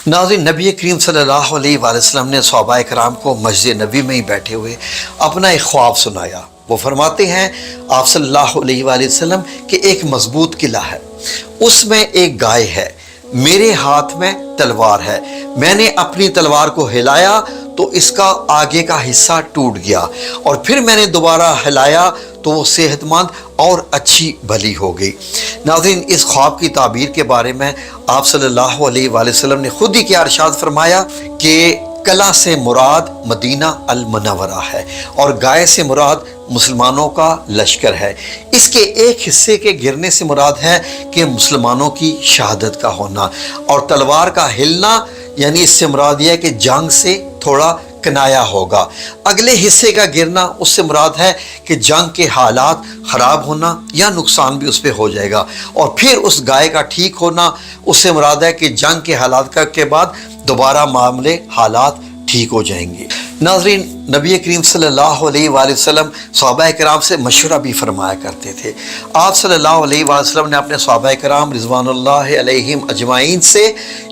नाज़रीन, नबी करीम सल्लल्लाहु अलैहि वसल्लम ने सहाबाए कराम को मस्जिद नबी में ही बैठे हुए अपना एक ख्वाब सुनाया। वो फरमाते हैं आप सल्लल्लाहु अलैहि वसल्लम कि एक मजबूत किला है, उसमें एक गाय है, मेरे हाथ में तलवार है, मैंने अपनी तलवार को हिलाया तो इसका आगे का हिस्सा टूट गया और फिर मैंने दोबारा हिलाया तो वो सेहतमंद और अच्छी भली हो गई। नाज़रीन, इस ख्वाब की ताबीर के बारे में आप सल्लल्लाहु अलैहि वसल्लम ने खुद ही क्या इरशाद फरमाया कि कला से मुराद मदीना अल मुनव्वरा है और गाय से मुराद मुसलमानों का लश्कर है। इसके एक हिस्से के गिरने से मुराद है कि मुसलमानों की शहादत का होना, और तलवार का हिलना यानी इससे मुराद यह है कि जंग से थोड़ा कनाया होगा। अगले हिस्से का गिरना उससे मुराद है कि जंग के हालात ख़राब होना या नुकसान भी उस पर हो जाएगा, और फिर उस गाय का ठीक होना उससे मुराद है कि जंग के हालात के बाद दोबारा मामले हालात ठीक हो जाएंगे। नाज़रीन, नबी करीम सल्लल्लाहु अलैहि वसल्लम सहाबाए कराम से मशवरा भी फरमाया करते थे। आप सल्लल्लाहु अलैहि वसल्लम ने अपने सहाबाए कराम रिज़वानुल्लाहि अलैहिम अजमाइन से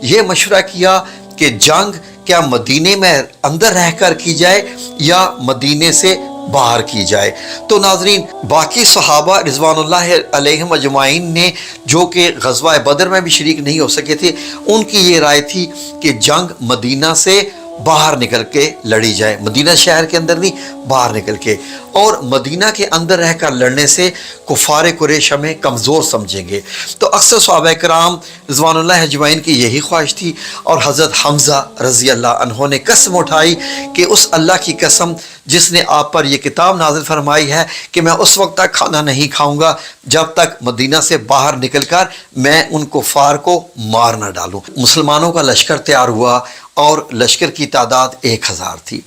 ये मशवरा किया कि जंग क्या मदीने में अंदर रहकर की जाए या मदीने से बाहर की जाए। तो नाज़रीन, बाकी सहाबा रिज़वानुल्लाहि अलैहिम अजमाइन ने जो कि ग़ज़वा बदर में भी शरीक नहीं हो सके थे, उनकी ये राय थी कि जंग मदीना से बाहर निकल के लड़ी जाए, मदीना शहर के अंदर नहीं, बाहर निकल के। और मदीना के अंदर रहकर लड़ने से कुफ़ार कुरैश हमें कमज़ोर समझेंगे। तो अक्सर सहाबाए कराम रिज़वानुल्लाहि अजमाइन की यही ख्वाहिश थी, और हज़रत हमज़ा रज़ी अल्लाह अन्हो ने कसम उठाई कि उस अल्लाह की कसम जिसने आप पर यह किताब नाज़िल फरमाई है कि मैं उस वक्त तक खाना नहीं खाऊंगा जब तक मदीना से बाहर निकलकर मैं उन कुफ़ार को मार न डालूं। मुसलमानों का लश्कर तैयार हुआ और लश्कर की तादाद 1000 थी।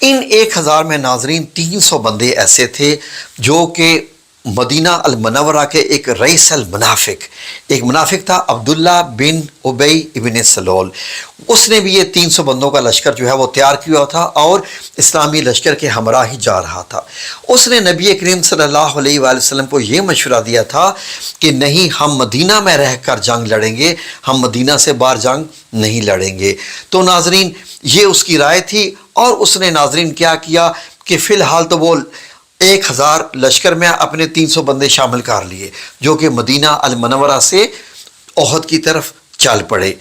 इन 1000 में नाज़रीन 300 बंदे ऐसे थे जो कि मदीना अल मुनव्वरा के एक रईस अल मुनाफिक, एक मुनाफिक था अब्दुल्ला बिन उबई इब्न सलोल, उसने भी ये 300 बंदों का लश्कर जो है वो तैयार किया था और इस्लामी लश्कर के हमरा ही जा रहा था। उसने नबी करीम सल्लल्लाहु अलैहि वसल्लम को ये मशवरा दिया था कि नहीं, हम मदीना में रहकर जंग लड़ेंगे, हम मदीना से बाहर जंग नहीं लड़ेंगे। तो नाज़रीन, ये उसकी राय थी, और उसने नाज़रीन क्या किया कि फ़िलहाल तो वो 1000 लश्कर में अपने 300 बंदे शामिल कर लिए जो कि मदीना अल मुनव्वरा से ओहद की तरफ चल पड़े।